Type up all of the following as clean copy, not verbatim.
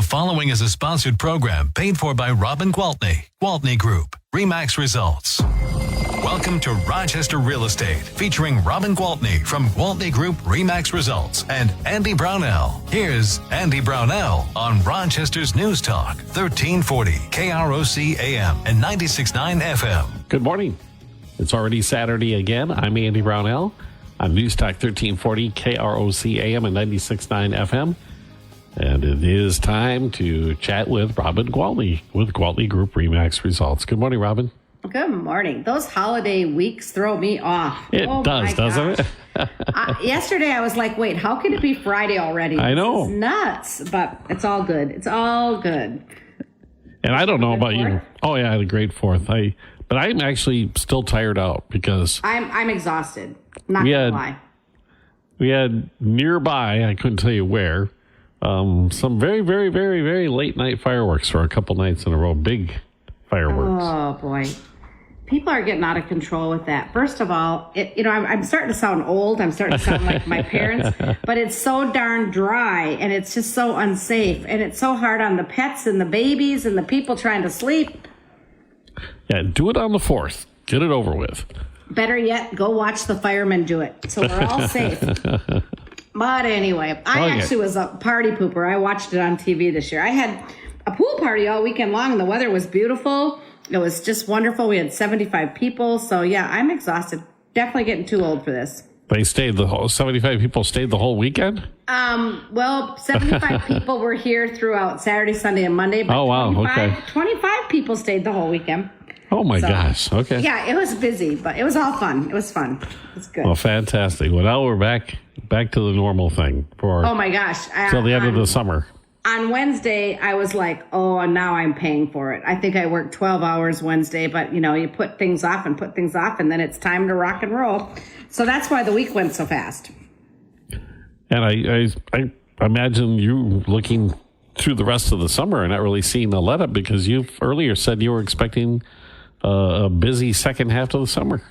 following is a sponsored program paid for by Robin Gwaltney Group-RE Results. Welcome to Rochester Real Estate, featuring Robin Gwaltney from Gwaltney Group-RE Results and Andy Brownell. Here's Andy Brownell on Rochester's News Talk, 1340 KROC AM and 96.9 FM. Good morning. It's already Saturday again. I'm Andy Brownell on News Talk 1340 KROC AM and 96.9 FM. And it is time to chat with Robin Gwaltney with Gwaltney Group-RE Results. Good morning, Robin. Good morning. Those holiday weeks throw me off. It does, doesn't it? Yesterday I was like, wait, how can it be Friday already? I know. This is nuts, but it's all good. It's all good. And I don't know about you. Oh, yeah, I had a great 4th. But I'm actually still tired out because I'm exhausted. Not gonna lie. We had nearby, I couldn't tell you where, some very, very, very, very late night fireworks for a couple nights in a row. Big fireworks. Oh, boy. People are getting out of control with that. First of all, I'm starting to sound old. I'm starting to sound like my parents. But it's so darn dry, and it's just so unsafe. And it's so hard on the pets and the babies and the people trying to sleep. Yeah, do it on the 4th. Get it over with. Better yet, go watch the firemen do it. So we're all safe. But anyway, I actually was a party pooper. I watched it on TV this year. I had a pool party all weekend long, and the weather was beautiful. It was just wonderful. We had 75 people. So, yeah, I'm exhausted. Definitely getting too old for this. They stayed 75 people stayed the whole weekend? Well, 75 people were here throughout Saturday, Sunday, and Monday. But oh, wow. 25 people stayed the whole weekend. Oh, my gosh. Okay. Yeah, it was busy, but it was all fun. It was fun. It was good. Well, fantastic. Well, now we're back to the normal thing for oh my gosh, till the end of the summer. On Wednesday, I was like, oh, now I'm paying for it. I think I worked 12 hours Wednesday, but, you put things off, and then it's time to rock and roll. So that's why the week went so fast. And I imagine you looking through the rest of the summer and not really seeing the let up because you earlier said you were expecting a busy second half of the summer.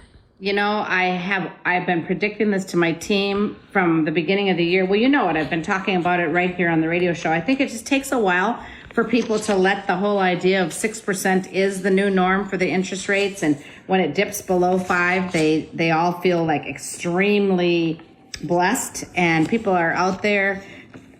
I've been predicting this to my team from the beginning of the year. Well, you know it. I've been talking about it right here on the radio show. I think it just takes a while for people to let the whole idea of 6% is the new norm for the interest rates. And when it dips below 5, they all feel like extremely blessed. And people are out there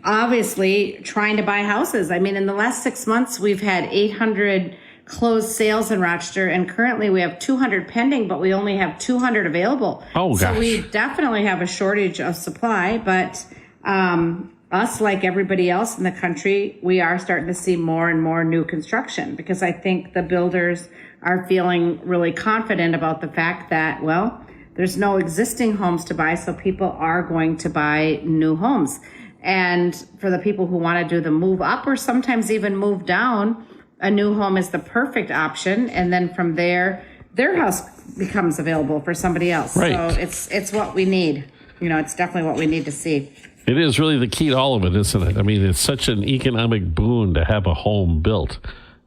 obviously trying to buy houses. I mean, in the last 6 months, we've had 800 closed sales in Rochester, and currently we have 200 pending, but we only have 200 available. Oh, gosh. So we definitely have a shortage of supply, but us, like everybody else in the country, we are starting to see more and more new construction because I think the builders are feeling really confident about the fact that, well, there's no existing homes to buy, so people are going to buy new homes. And for the people who want to do the move up or sometimes even move down, a new home is the perfect option, and then from there, their house becomes available for somebody else. Right. So it's what we need. It's definitely what we need to see. It is really the key to all of it, isn't it? I mean, it's such an economic boon to have a home built,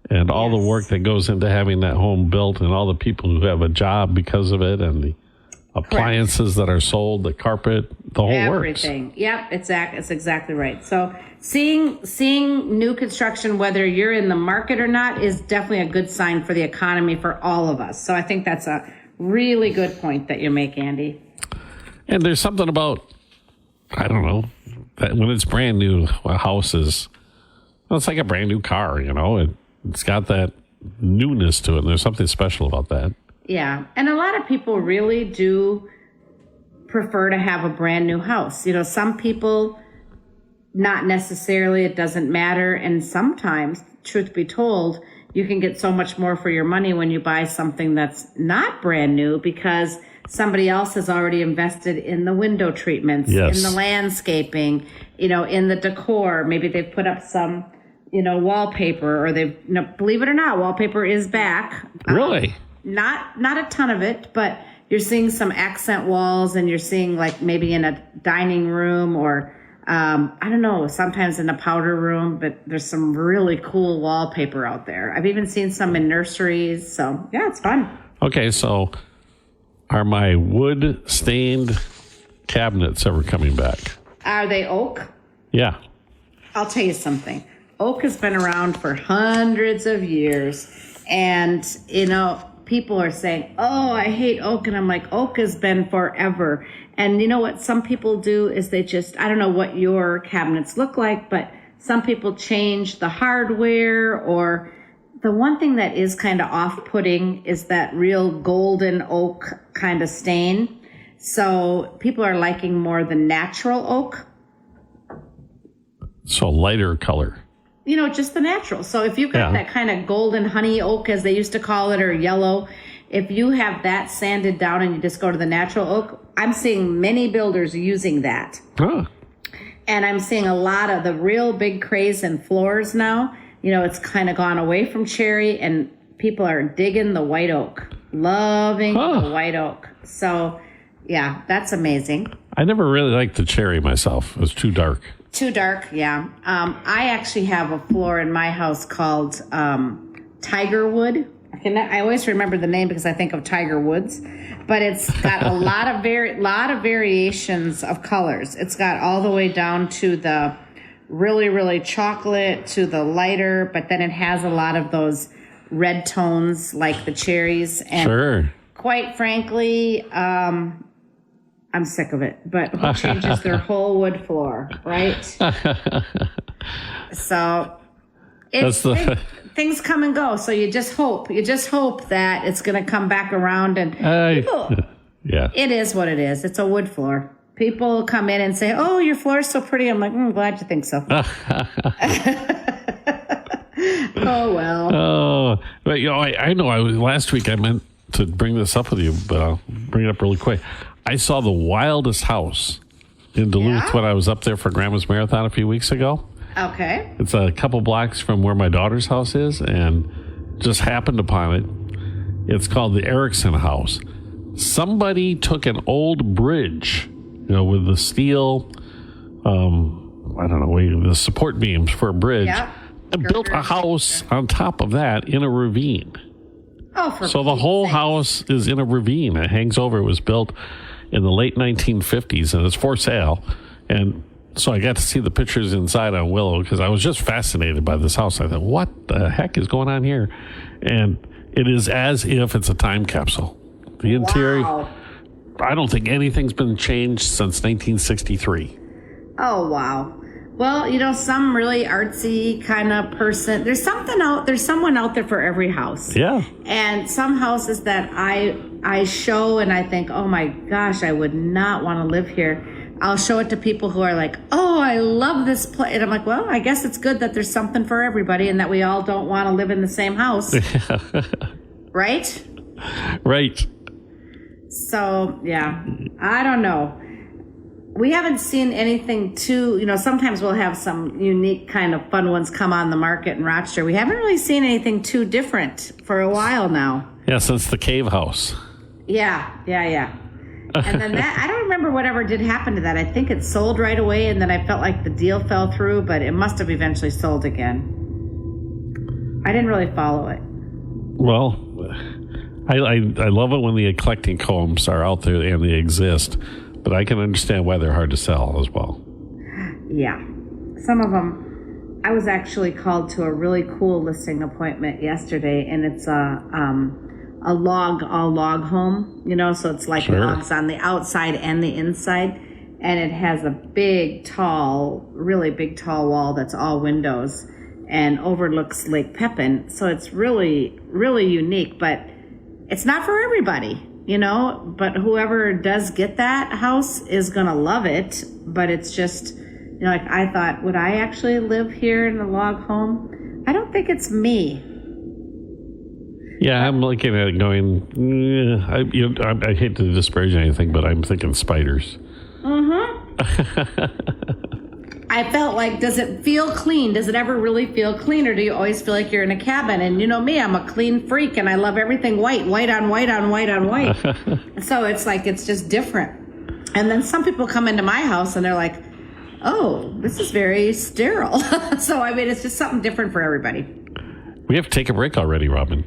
and all the work that goes into having that home built, and all the people who have a job because of it, and the appliances that are sold, the carpet, the whole everything. Works. Yep, it's exactly right. So seeing new construction, whether you're in the market or not, is definitely a good sign for the economy for all of us. So I think that's a really good point that you make, Andy. And there's something about, I don't know, that when it's brand new, a house is, well, it's like a brand new car, It's got that newness to it, and there's something special about that. Yeah, and a lot of people really do prefer to have a brand new house. Some people, not necessarily, it doesn't matter. And sometimes, truth be told, you can get so much more for your money when you buy something that's not brand new because somebody else has already invested in the window treatments, in the landscaping, in the decor. Maybe they've put up some, wallpaper, or they've, believe it or not, wallpaper is back. Really? Not a ton of it, but you're seeing some accent walls, and you're seeing like maybe in a dining room or I don't know, sometimes in a powder room, but there's some really cool wallpaper out there. I've even seen some in nurseries. So yeah, it's fun. Okay. So are my wood stained cabinets ever coming back? Are they oak? Yeah. I'll tell you something. oak has been around for hundreds of years. And, people are saying, oh, I hate oak. And I'm like, oak has been forever. And you know what some people do is I don't know what your cabinets look like, but some people change the hardware, or the one thing that is kind of off-putting is that real golden oak kind of stain. So people are liking more the natural oak. So lighter color. Just the natural. So if you've got that kind of golden honey oak, as they used to call it, or yellow, if you have that sanded down and you just go to the natural oak, I'm seeing many builders using that. Huh. And I'm seeing a lot of the real big craze in floors now. It's kind of gone away from cherry, and people are digging the white oak, loving the white oak. So, yeah, that's amazing. I never really liked the cherry myself. It was too dark. Too dark, yeah. I actually have a floor in my house called Tiger Wood. I always remember the name because I think of Tiger Woods, but it's got a lot of variations of colors. It's got all the way down to the really, really chocolate to the lighter, but then it has a lot of those red tones like the cherries. And sure. Quite frankly, I'm sick of it, but who changes their whole wood floor, right? So things come and go. So you just hope that it's going to come back around, and yeah, it is what it is. It's a wood floor. People come in and say, "Oh, your floor is so pretty." I'm like, I'm glad you think so. Oh well. Oh, but I know. Last week I meant to bring this up with you, but I'll bring it up really quick. I saw the wildest house in Duluth when I was up there for Grandma's Marathon a few weeks ago. Okay. It's a couple blocks from where my daughter's house is, and just happened upon it. It's called the Erickson House. Somebody took an old bridge, with the steel, the support beams for a bridge, and built a house on top of that in a ravine. Oh, so the whole house is in a ravine. It hangs over. It was built in the late 1950s, and it's for sale. And so I got to see the pictures inside on Willow because I was just fascinated by this house. I thought, what the heck is going on here? And it is as if it's a time capsule. The interior, I don't think anything's been changed since 1963. Oh, wow. Well, some really artsy kind of person. There's someone out there for every house. Yeah. And some houses that I show and I think, oh my gosh, I would not want to live here. I'll show it to people who are like, oh, I love this place. And I'm like, well, I guess it's good that there's something for everybody and that we all don't want to live in the same house. Right? Right. So, yeah, I don't know. We haven't seen anything too, sometimes we'll have some unique kind of fun ones come on the market in Rochester. We haven't really seen anything too different for a while now. Yeah, since the cave house. Yeah. And then I don't remember whatever did happen to that. I think it sold right away, and then I felt like the deal fell through, but it must have eventually sold again. I didn't really follow it. Well, I love it when the eclectic homes are out there and they exist. But I can understand why they're hard to sell as well. Yeah. Some of them, I was actually called to a really cool listing appointment yesterday, and it's a log home, so it's like logs on the outside and the inside. And it has a really big, tall wall that's all windows and overlooks Lake Pepin. So it's really, really unique, but it's not for everybody. But whoever does get that house is going to love it. But it's just, I thought, would I actually live here in a log home? I don't think it's me. Yeah, I'm looking at it going, I hate to disparage anything, but I'm thinking spiders. I felt like, does it feel clean? Does it ever really feel clean? Or do you always feel like you're in a cabin? And me, I'm a clean freak and I love everything white on white on white on white. So it's like, it's just different. And then some people come into my house and they're like, oh, this is very sterile. So, it's just something different for everybody. We have to take a break already, Robin.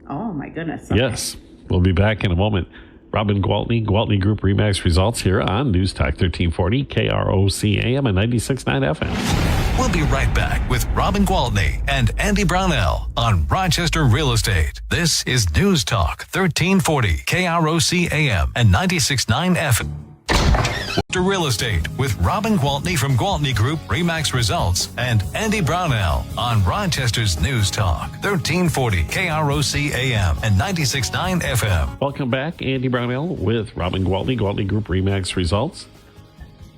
Oh, my goodness. Okay. Yes. We'll be back in a moment. Robin Gwaltney Group RE/MAX results here on News Talk 1340 KROC AM and 96.9 FM. We'll be right back with Robin Gwaltney and Andy Brownell on Rochester Real Estate. This is News Talk 1340 KROC AM and 96.9 FM. To Real Estate with Robin Gwaltney from Gwaltney Group-RE Results and Andy Brownell on Rochester's News Talk 1340 KROC AM and 96.9 FM. Welcome back, Andy Brownell with Robin Gwaltney, Gwaltney Group-RE Results.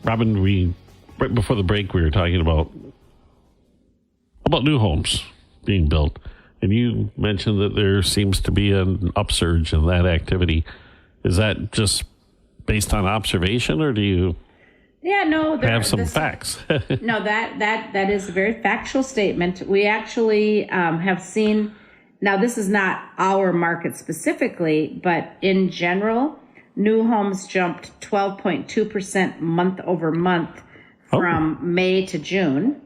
Robin, right before the break, we were talking about new homes being built, and you mentioned that there seems to be an upsurge in that activity. Is that just based on observation, or do you have some facts? No, that is a very factual statement. We actually have seen, now this is not our market specifically, but in general, new homes jumped 12.2% month over month from May to June,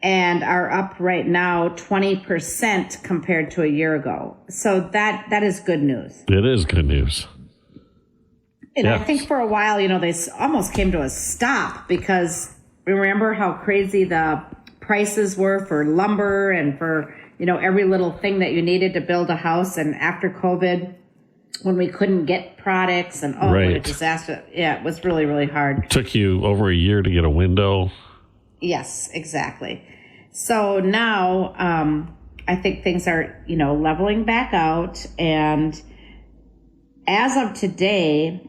and are up right now 20% compared to a year ago. So that is good news. It is good news. And I think for a while, they almost came to a stop because remember how crazy the prices were for lumber and for, every little thing that you needed to build a house. And after COVID, when we couldn't get products and what a disaster. Yeah, it was really, really hard. It took you over a year to get a window. Yes, exactly. So now I think things are, leveling back out. And as of today,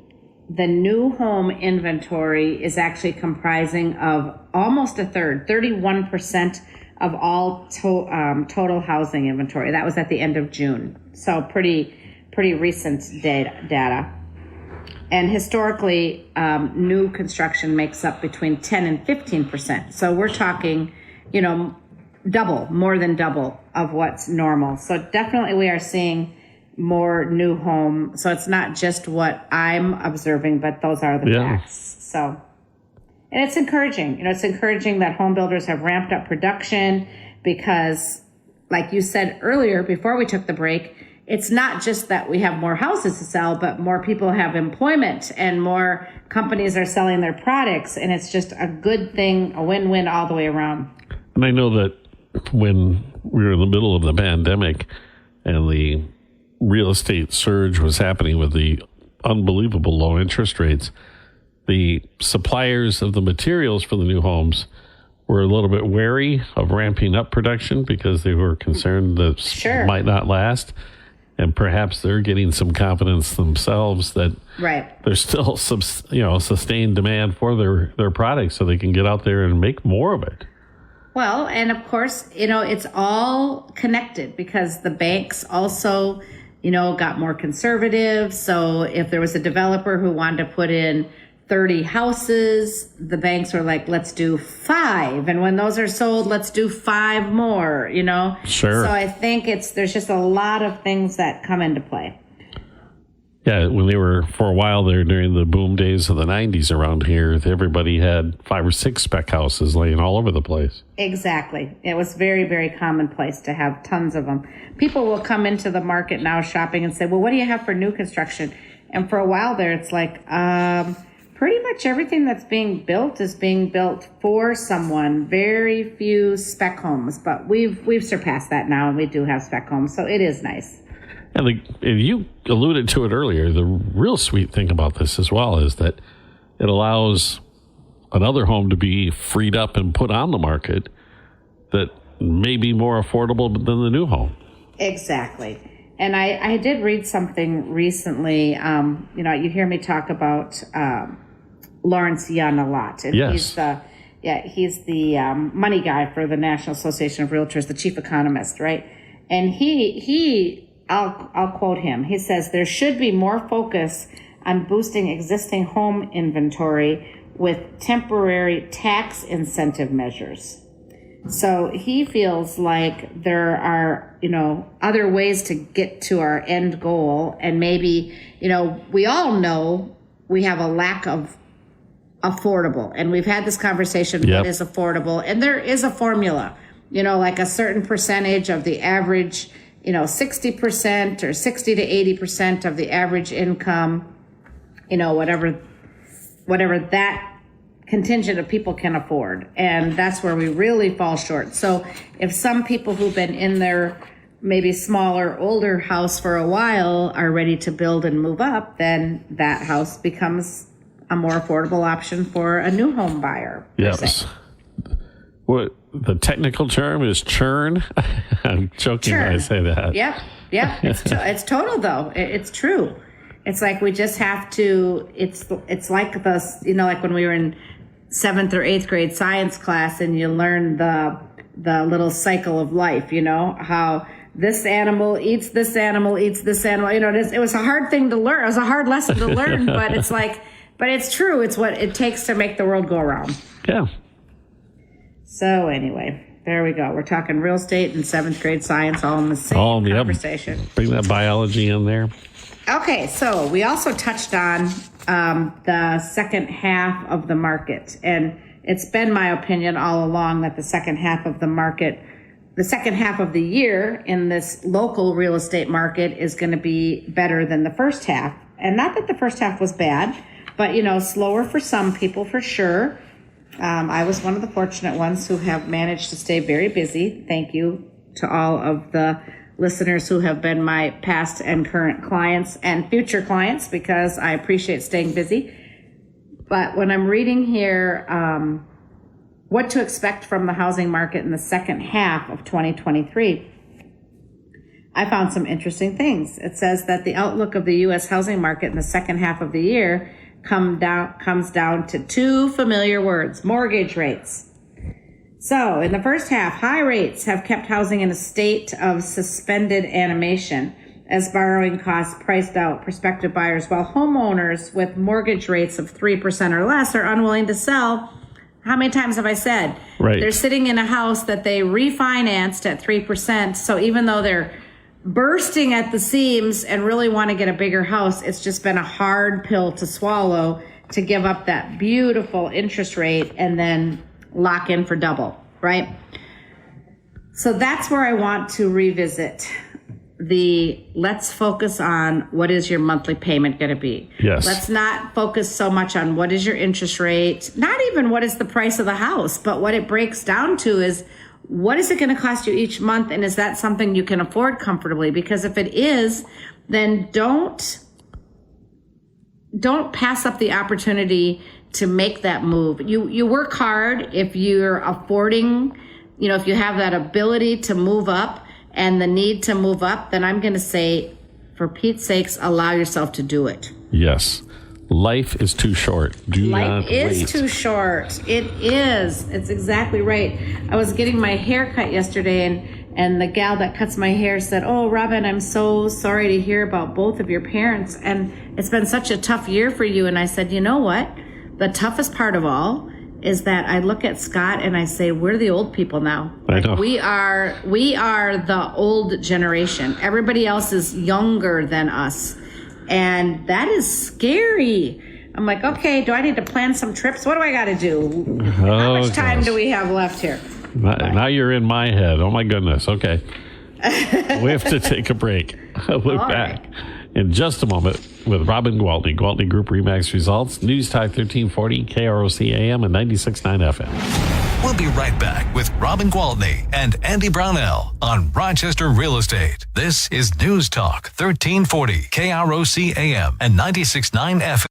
the new home inventory is actually comprising of almost a third, 31% of all total housing inventory. That was at the end of June. So pretty recent data. And historically, new construction makes up between 10 and 15%. So we're talking, more than double of what's normal. So definitely we are seeing more new home. So it's not just what I'm observing, but those are the facts. So, and it's encouraging. It's encouraging that home builders have ramped up production because, like you said earlier, before we took the break, it's not just that we have more houses to sell, but more people have employment and more companies are selling their products. And it's just a good thing, a win-win all the way around. And I know that when we were in the middle of the pandemic and the real estate surge was happening with the unbelievable low interest rates, the suppliers of the materials for the new homes were a little bit wary of ramping up production because they were concerned that might not last. And perhaps they're getting some confidence themselves that there's still some, sustained demand for their products so they can get out there and make more of it. Well, and of course, it's all connected because the banks also got more conservative. So if there was a developer who wanted to put in 30 houses, the banks were like, let's do 5. And when those are sold, let's do 5 more, Sure. So I think there's just a lot of things that come into play. Yeah, when they were, for a while there during the boom days of the 90s around here, everybody had 5 or 6 spec houses laying all over the place. Exactly. It was very, very commonplace to have tons of them. People will come into the market now shopping and say, well, what do you have for new construction? And for a while there, it's like, pretty much everything that's being built is being built for someone. Very few spec homes, but we've surpassed that now, and we do have spec homes, so it is nice. And you alluded to it earlier. The real sweet thing about this as well is that it allows another home to be freed up and put on the market that may be more affordable than the new home. Exactly. And I did read something recently. You hear me talk about Lawrence Yun a lot. And yes. He's the money guy for the National Association of Realtors, the chief economist, right? And I'll quote him. He says, there should be more focus on boosting existing home inventory with temporary tax incentive measures. So he feels like there are, other ways to get to our end goal. And maybe, we all know we have a lack of affordable. And we've had this conversation, what is affordable? And there is a formula, like a certain percentage of the average 60% or 60 to 80% of the average income, whatever that contingent of people can afford. And that's where we really fall short. So if some people who've been in their maybe smaller, older house for a while are ready to build and move up, then that house becomes a more affordable option for a new home buyer. Yes. What the technical term is churn. I'm joking when I say that. Yep. It's total though. It's true. It's like we just have to. It's like like when we were in 7th or 8th grade science class, and you learn the little cycle of life. How this animal eats this animal eats this animal. It was a hard thing to learn. It was a hard lesson to learn, but it's true. It's what it takes to make the world go around. Yeah. So anyway, there we go. We're talking real estate and 7th grade science all in the same conversation. Bring that biology in there. Okay, so we also touched on the second half of the market. And it's been my opinion all along that the second half of the year in this local real estate market is going to be better than the first half. And not that the first half was bad, but, slower for some people for sure. I was one of the fortunate ones who have managed to stay very busy. Thank you to all of the listeners who have been my past and current clients and future clients, because I appreciate staying busy. But when I'm reading here, what to expect from the housing market in the second half of 2023, I found some interesting things. It says that the outlook of the U.S. housing market in the second half of the year comes down to two familiar words: mortgage rates. So in the first half, high rates have kept housing in a state of suspended animation as borrowing costs priced out prospective buyers, while homeowners with mortgage rates of 3% or less are unwilling to sell. How many times have I said? Right. They're sitting in a house that they refinanced at 3%. So even though they're bursting at the seams and really want to get a bigger house, it's just been a hard pill to swallow to give up that beautiful interest rate and then lock in for double, right? So that's where I want to revisit let's focus on what is your monthly payment going to be. Yes. Let's not focus so much on what is your interest rate, not even what is the price of the house, but what it breaks down to is what is it going to cost you each month, and is that something you can afford comfortably? Because if it is, then don't pass up the opportunity to make that move. You work hard if you're affording, if you have that ability to move up and the need to move up, then I'm going to say, for Pete's sakes, allow yourself to do it. Yes. Life is too short. Life is too short. It is. It's exactly right. I was getting my hair cut yesterday, and the gal that cuts my hair said, "Oh, Robin, I'm so sorry to hear about both of your parents. And it's been such a tough year for you." And I said, you know what? The toughest part of all is that I look at Scott and I say, we're the old people now. I know. We are the old generation. Everybody else is younger than us. And that is scary. I'm like, okay, do I need to plan some trips? What do I got to do? How much time do we have left here? Now you're in my head. Oh, my goodness. Okay. We have to take a break. We'll be back in just a moment with Robin Gwaltney, Gwaltney Group-RE Results, News Talk 1340, KROC AM and 96.9 FM. We'll be right back with Robin Gwaltney and Andy Brownell on Rochester Real Estate. This is News Talk 1340, KROC AM and 96.9 FM.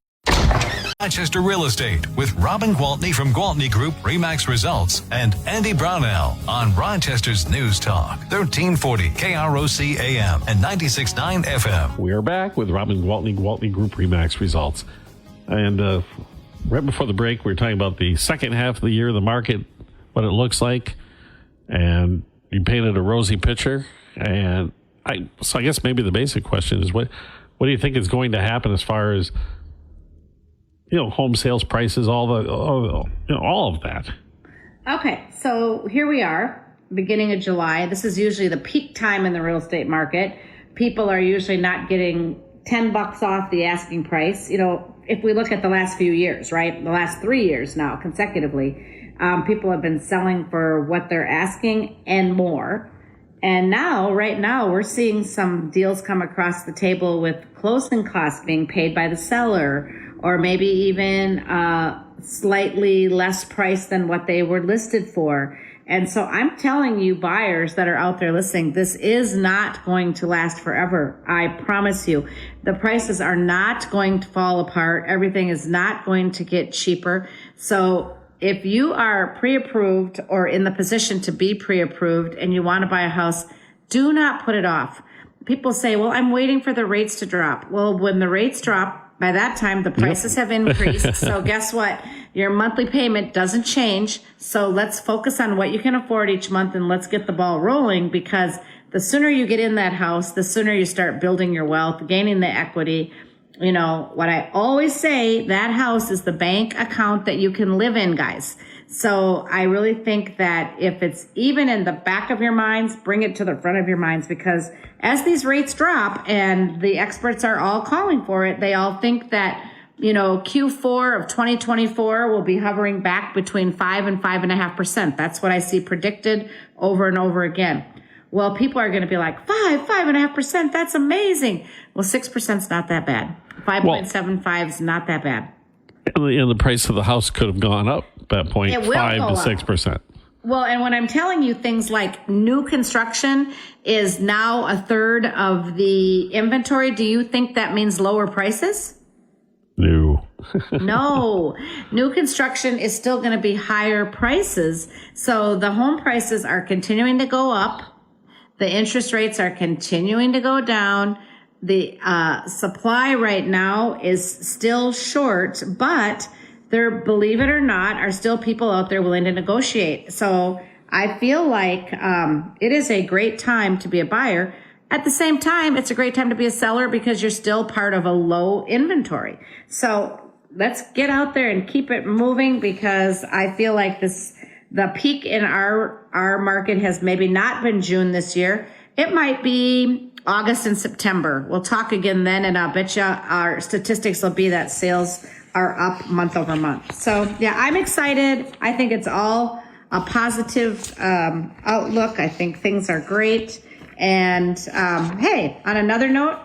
Rochester Real Estate with Robin Gwaltney from Gwaltney Group-RE Results and Andy Brownell on Rochester's News Talk 1340 KROC AM and 96.9 FM. We are back with Robin Gwaltney, Gwaltney Group-RE Results. And right before the break, we were talking about the second half of the year, the market, what it looks like, and you painted a rosy picture. And I guess maybe the basic question is what do you think is going to happen as far as home sales prices, all of that. Okay, so here we are, beginning of July. This is usually the peak time in the real estate market. People are usually not getting $10 off the asking price. If we look at the last few years, right? The last 3 years now, consecutively, people have been selling for what they're asking and more. And right now, we're seeing some deals come across the table with closing costs being paid by the seller, or maybe even slightly less price than what they were listed for. And so I'm telling you, buyers that are out there listening, this is not going to last forever. I promise you. The prices are not going to fall apart. Everything is not going to get cheaper. So if you are pre-approved or in the position to be pre-approved and you want to buy a house, do not put it off. People say, well, I'm waiting for the rates to drop. Well, when the rates drop, by that time, the prices have increased. So guess what? Your monthly payment doesn't change. So let's focus on what you can afford each month and let's get the ball rolling, because the sooner you get in that house, the sooner you start building your wealth, gaining the equity. You know, what I always say, that house is the bank account that you can live in, guys. So I really think that if it's even in the back of your minds, bring it to the front of your minds, because as these rates drop and the experts are all calling for it, they all think that, you know, Q4 of 2024 will be hovering back between 5 and 5.5%. That's what I see predicted over and over again. Well, people are going to be like, 5.5%, that's amazing. Well, 6% is not that bad. 5.75 is not that bad. And the price of the house could have gone up at that point, 5 to 6%. Well, and when I'm telling you things like new construction is now a third of the inventory, do you think that means lower prices? No. No. New construction is still going to be higher prices. So the home prices are continuing to go up. The interest rates are continuing to go down. The supply right now is still short, but there, believe it or not, are still people out there willing to negotiate. So I feel like it is a great time to be a buyer. At the same time, it's a great time to be a seller because you're still part of a low inventory. So let's get out there and keep it moving, because I feel like the peak in our market has maybe not been June this year. It might be August and September. We'll talk again then, and I'll bet you our statistics will be that sales are up month over month. So yeah, I'm excited. I think it's all a positive outlook. I think things are great. And hey, on another note,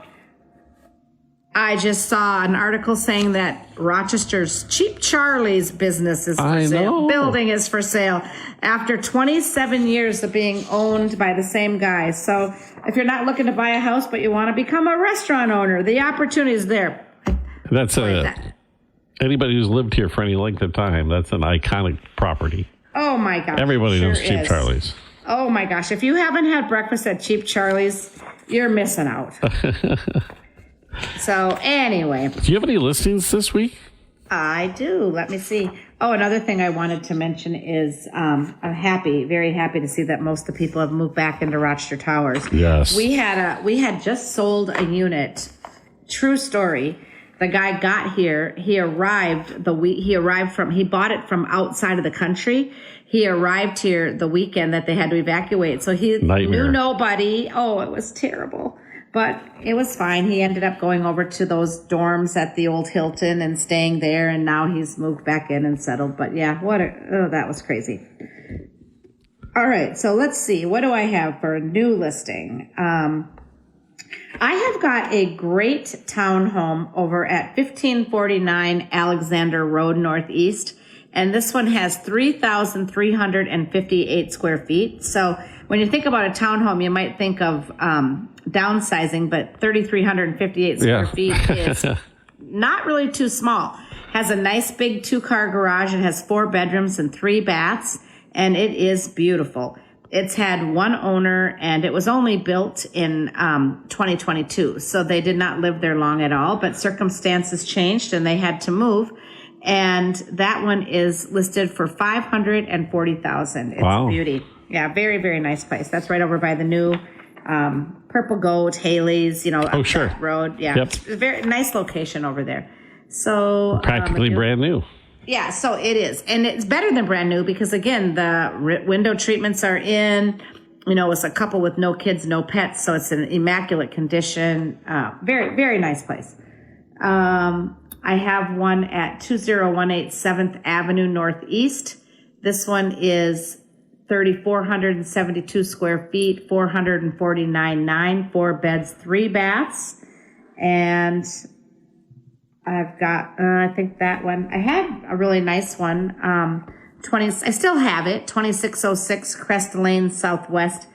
I just saw an article saying that Rochester's Cheap Charlie's business is for sale. Building is for sale after 27 years of being owned by the same guy. So if you're not looking to buy a house, but you want to become a restaurant owner, the opportunity is there. That's anybody who's lived here for any length of time, that's an iconic property. Oh my gosh. Everybody knows Cheap Charlie's. Oh my gosh. If you haven't had breakfast at Cheap Charlie's, you're missing out. So anyway. Do you have any listings this week? I do. Let me see. Oh, another thing I wanted to mention is I'm very happy to see that most of the people have moved back into Rochester Towers. Yes. We had just sold a unit. True story. The guy got here. He bought it from outside of the country. He arrived here the weekend that they had to evacuate. So he knew nobody. Oh, it was terrible. But it was fine. He ended up going over to those dorms at the old Hilton and staying there. And now he's moved back in and settled. But yeah, that was crazy. All right. So let's see. What do I have for a new listing? I have got a great townhome over at 1549 Alexander Road Northeast. And this one has 3,358 square feet. So when you think about a townhome, you might think of downsizing, but 3,358 square feet is not really too small. Has a nice big 2-car garage. It has 4 bedrooms and 3 baths, and it is beautiful. It's had one owner, and it was only built in 2022, so they did not live there long at all, but circumstances changed, and they had to move. And that one is listed for $540,000. It's a beauty. Yeah, very, very nice place. That's right over by the new Purple Goat, Haley's, sure. Road. Yeah, yep. It's a very nice location over there. So practically brand new. Yeah, so it is. And it's better than brand new because, again, the window treatments are in. It's a couple with no kids, no pets, so it's an immaculate condition. Very, very nice place. I have one at 2018 7th Avenue Northeast. This one is 3,472 square feet, 449.9, 4 beds, 3 baths. And I've got, I think that one. I had a really nice one. I still have it. 2606 Crest Lane Southwest.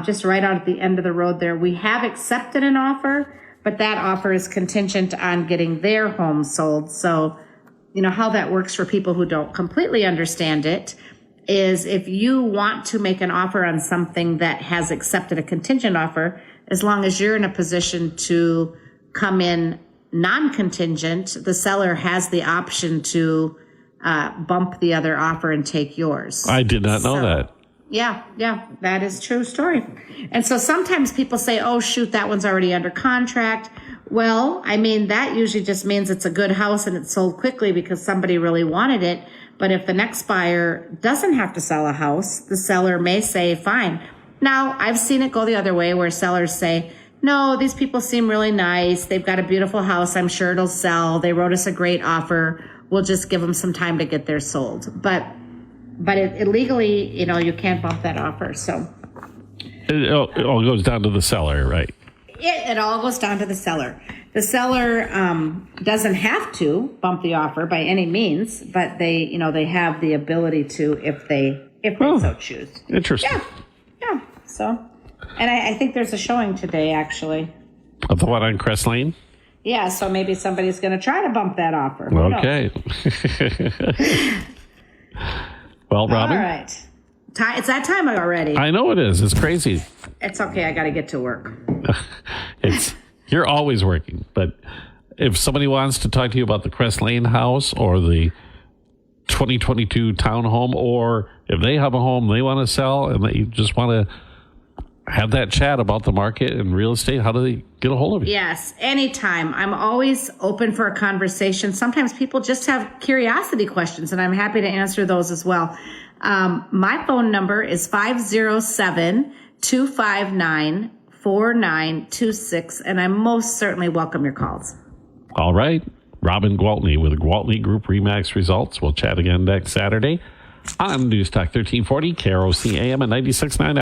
Just right out at the end of the road there. We have accepted an offer, but that offer is contingent on getting their home sold. So, how that works for people who don't completely understand it is if you want to make an offer on something that has accepted a contingent offer, as long as you're in a position to come in non-contingent, the seller has the option to bump the other offer and take yours. I did not know that. Yeah, that is true story. And so sometimes people say, oh, shoot, that one's already under contract. Well, that usually just means it's a good house and it's sold quickly because somebody really wanted it. But if the next buyer doesn't have to sell a house, the seller may say, fine. Now, I've seen it go the other way where sellers say, no, these people seem really nice. They've got a beautiful house. I'm sure it'll sell. They wrote us a great offer. We'll just give them some time to get theirs sold. But it legally, you can't bump that offer. So it all goes down to the seller, right? It all goes down to the seller. The seller doesn't have to bump the offer by any means, but they have the ability to if they so choose. Interesting. Yeah. So, and I think there's a showing today, actually. Of the one on Crest Lane? Yeah, so maybe somebody's going to try to bump that offer. Who okay. Well, Robin. All right. It's that time already. I know it is. It's crazy. It's okay. I got to get to work. You're always working. But if somebody wants to talk to you about the Crest Lane house or the 2022 townhome, or if they have a home they want to sell and they just want to have that chat about the market and real estate, how do they get a hold of you? Yes, anytime. I'm always open for a conversation. Sometimes people just have curiosity questions, and I'm happy to answer those as well. My phone number is 507-259-4926, and I most certainly welcome your calls. All right. Robin Gwaltney with the Gwaltney Group-RE Results. We'll chat again next Saturday on News Talk 1340, KROC AM and 96.9